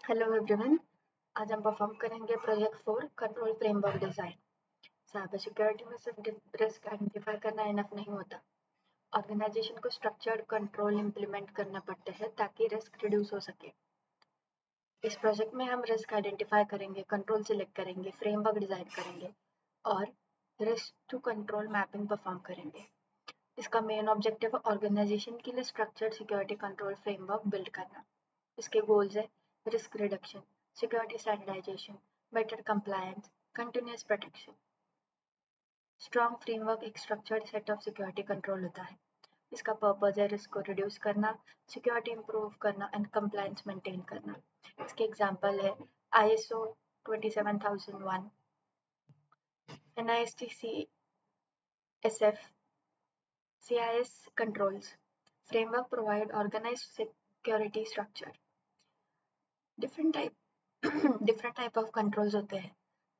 Hello everyone. आज हम perform करेंगे project 4 control framework design. Cyber security में सिर्फ रिस्क आइडेंटिफाई करना इनफ नहीं होता। ऑर्गेनाइजेशन को स्ट्रक्चर्ड कंट्रोल इंप्लीमेंट करना पड़ते हैं ताकि रिस्क रिड्यूस हो सके। इस प्रोजेक्ट में हम रिस्क आइडेंटिफाई करेंगे, कंट्रोल सिलेक्ट करेंगे, फ्रेमवर्क डिजाइन करेंगे और risk to control mapping perform करेंगे। इसका मेन ऑब्जेक्टिव ऑर्गेनाइजेशन के लिए structured security control framework build करना। इसके गोल्स है risk reduction, security standardisation, better compliance, continuous protection. Strong framework एक structured set of security control होता है। इसका पर्पज है रिस्क को रिड्यूस करना, सिक्योरिटी इंप्रूव करना एंड कंप्लायंस मेंटेन करना। इसके एग्जांपल है ISO 27001, NIST CSF, CIS controls. Framework provide organized security structure. Different type different type of controls होते हैं।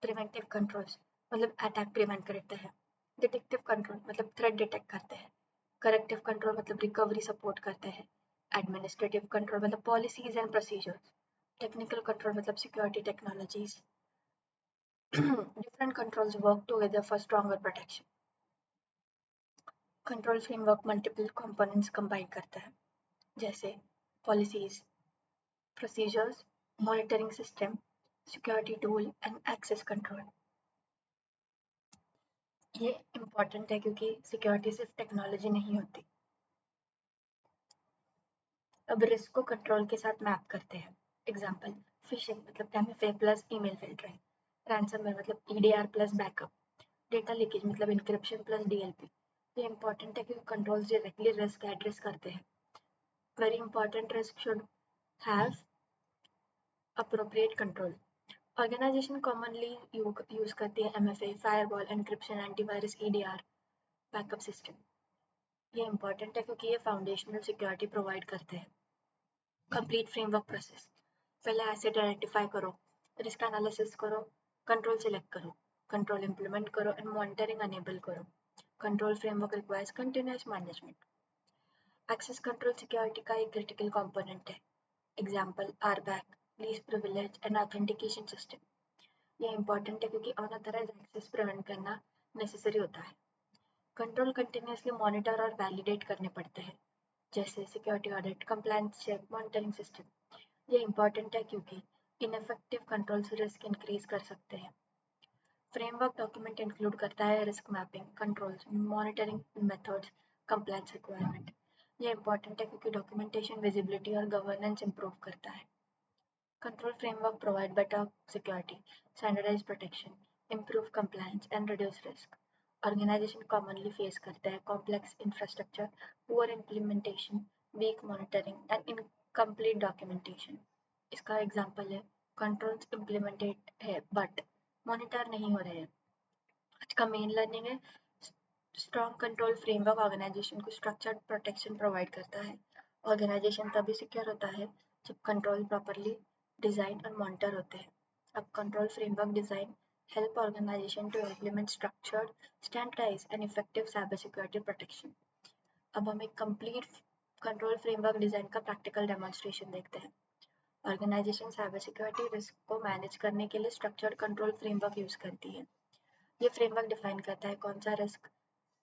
प्रिवेंटिव कंट्रोल्स मतलब अटैक प्रिवेंट करते हैं। डिटेक्टिव कंट्रोल मतलब थ्रेट डिटेक्ट करते हैं। करेक्टिव कंट्रोल मतलब रिकवरी सपोर्ट करते हैं। एडमिनिस्ट्रेटिव कंट्रोल मतलब policies and procedures. Technical control मतलब security technologies. Different controls work together for stronger protection. Control framework multiple components combine करता है, जैसे policies, procedures, monitoring system, security tool and access control. ये important है क्योंकि security सिर्फ technology नहीं होती। अब रिस्क को कंट्रोल के साथ मैप करते हैं। एग्जाम्पल फिशिंग मतलब MFA plus email filtering, ransomware मतलब EDR plus backup, data leakage मतलब इंक्रिप्शन प्लस DLP। ये इंपॉर्टेंट है क्योंकि कंट्रोल डायरेक्टली रिस्क एड्रेस करते हैं। Very important risk should have appropriate control. Organisation commonly use करती है MFA, firewall, encryption, antivirus, EDR, backup system. ये इंपॉर्टेंट है क्योंकि ये फाउंडेशनल सिक्योरिटी प्रोवाइड करते हैं। कंप्लीट फ्रेमवर्क प्रोसेस, पहले एसेट आइडेंटिफाई करो, रिस्क एनालिसिस करो, कंट्रोल सिलेक्ट करो, कंट्रोल इंप्लीमेंट करो एंड मॉनिटरिंग अनेबल करो। Control framework requires continuous management. Access control security का एक क्रिटिकल कंपोनेंट है। Example RBAC, least privilege and authentication system. ये इंपॉर्टेंट है क्योंकि अनऑथराइज्ड एक्सेस प्रिवेंट करना नेसेसरी होता है। कंट्रोल कंटिन्यूसली मॉनिटर और वैलिडेट करने पड़ते हैं, जैसे security audit, compliance check, monitoring system. ये इंपॉर्टेंट है क्योंकि इनफेक्टिव कंट्रोल से रिस्क इंक्रीज कर सकते हैं। फ्रेमवर्क डॉक्यूमेंट इंक्लूड करता है risk mapping, controls, monitoring methods, compliance requirement. ये इंपॉर्टेंट है क्योंकि डॉक्यूमेंटेशन विजिबिलिटी और गवर्नेंस इंप्रूव करता है। Control framework provide better security, standardized protection, improve compliance and reduce risk. Organization commonly face करते हैं complex infrastructure, poor implementation, weak monitoring and incomplete documentation. इसका example है controls implemented है but monitor नहीं हो रहे हैं। आज का मेन लर्निंग है स्ट्रॉन्ग कंट्रोल फ्रेमवर्क ऑर्गेनाइजेशन को स्ट्रक्चर्ड प्रोटेक्शन प्रोवाइड करता है। ऑर्गेनाइजेशन तभी सिक्योर होता है जब कंट्रोल प्रॉपरली डिजाइन और मॉनिटर होते हैं। अब control framework design help organization to implement structured, standardized and effective cyber security protection. अब हम एक कंप्लीट कंट्रोल फ्रेमवर्क डिजाइन का प्रैक्टिकल डेमोन्स्ट्रेशन देखते हैं। ऑर्गेनाइजेशन साइबर सिक्योरिटी रिस्क को मैनेज करने के लिए स्ट्रक्चर्ड कंट्रोल फ्रेमवर्क यूज करती है। ये फ्रेमवर्क डिफाइन करता है कौन सा रिस्क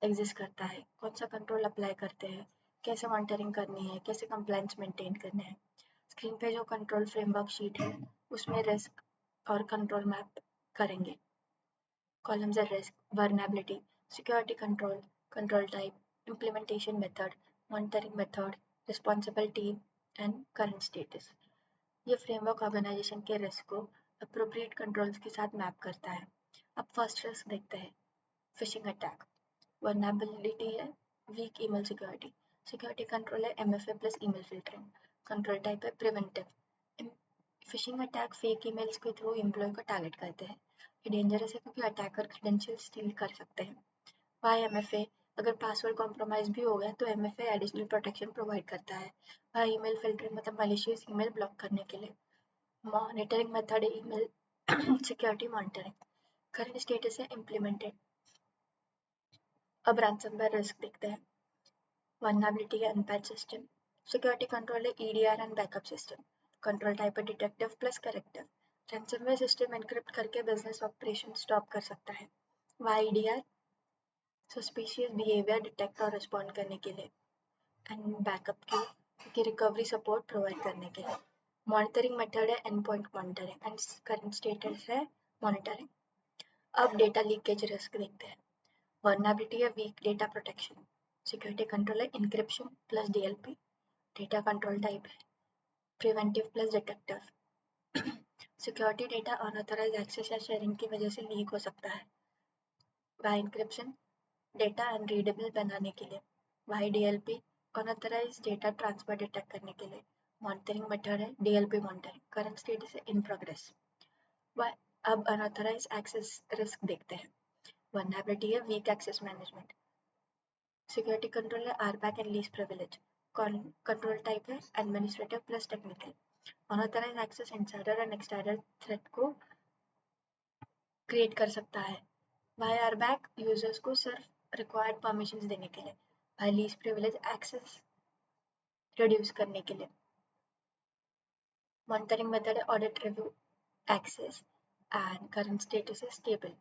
एग्जिस्ट करता है, कौन सा कंट्रोल अप्लाई करते हैं, कैसे मॉनिटरिंग करनी है, कैसे कंप्लायंस मेंटेन करने हैं। स्क्रीन पे जो कंट्रोल फ्रेमवर्क शीट है उसमें रिस्क और कंट्रोल मैप करेंगे। कॉलम्स है risk, vulnerability, security control, control type, implementation method, monitoring method, responsible team and current status. ये फ्रेमवर्क ऑर्गेनाइजेशन के रिस्क को अप्रोप्रिएट कंट्रोल्स के साथ मैप करता है। अब फर्स्ट रिस्क देखते हैं, फिशिंग अटैक। वर्नेबिलिटी है weak email security. Security control है MFA plus email filtering. Control type है preventive. Phishing attack fake emails के थ्रू एम्प्लॉय को टारगेट करते हैं। ये डेंजरस है क्योंकि अटैकर क्रेडेंशियल स्टील कर सकते हैं। वाई MFA, अगर पासवर्ड कॉम्प्रोमाइज भी हो गया तो MFA एडिशनल प्रोटेक्शन प्रोवाइड करता है। वाई ईमेल फिल्टरिंग मतलब मलिशियस ईमेल ब्लॉक करने के लिए। मॉनिटरिंग मेथड है email security monitoring. Current status है इम्प्लीमेंटेड। अब रैंसमवेयर रिस्क देखते हैं। Vulnerability and patch system. Security control है EDR and backup system. Control type है detective plus corrective. Ransomware system encrypt करके बिजनेस ऑपरेशन स्टॉप कर सकता है। YDR सस्पिशियस बिहेवियर डिटेक्ट और रिस्पॉन्ड करने के लिए। एंड बैकअप की रिकवरी सपोर्ट प्रोवाइड करने के लिए। मॉनिटरिंग मेथड है endpoint monitoring and current status है मॉनिटरिंग। अब डेटा लीकेज रिस्क देखते हैं। वर्नरेबिलिटी है weak data protection. Security control है encryption plus DLP। Data control type है preventive plus detective. Security data unauthorise access या sharing की वजह से लीक हो सकता है। बाय इंक्रिप्शन डेटा अनरीडेबल बनाने के लिए। By DLP unauthorise data transfer detect करने के लिए। मॉनिटरिंग मेथड है DLP मॉनिटरिंग। करंट स्टेटस है इन प्रोग्रेस। अब अनऑथराइज एक्सेस रिस्क देखते हैं। वर्नरेबिलिटी है weak access management. Security control है RBAC and least privilege. Control type है administrative plus technical. Unauthorise access insider and एक्सटाइडर थ्रेट को क्रिएट कर सकता है। बाय RBAC यूजर्स को सिर्फ रिक्वायर्ड परमिशंस देने के लिए। By least privilege access reduce करने के लिए। मॉनिटरिंग मेथड है audit review access and current status है स्टेबल।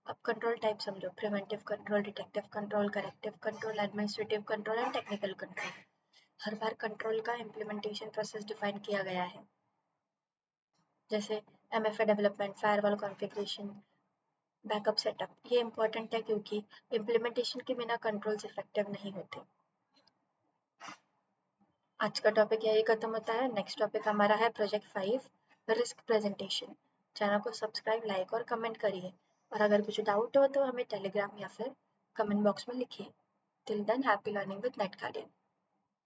अब कंट्रोल टाइप समझो। Preventive control, detective control, corrective control, administrative control and technical control. हर बार कंट्रोल का इम्प्लीमेंटेशन प्रोसेस डिफाइन किया गया है, जैसे MFA development, firewall configuration, backup setup. ये इंपॉर्टेंट है क्योंकि इम्प्लीमेंटेशन के बिना कंट्रोल्स इफेक्टिव नहीं होते। आज का टॉपिक यही खत्म होता है। नेक्स्ट टॉपिक हमारा है प्रोजेक्ट 5 रिस्क प्रेजेंटेशन। चैनल को सब्सक्राइब, लाइक और कमेंट करिए, और अगर कुछ डाउट हो तो हमें टेलीग्राम या फिर कमेंट बॉक्स में लिखिए। Till than happy learning with net guardian.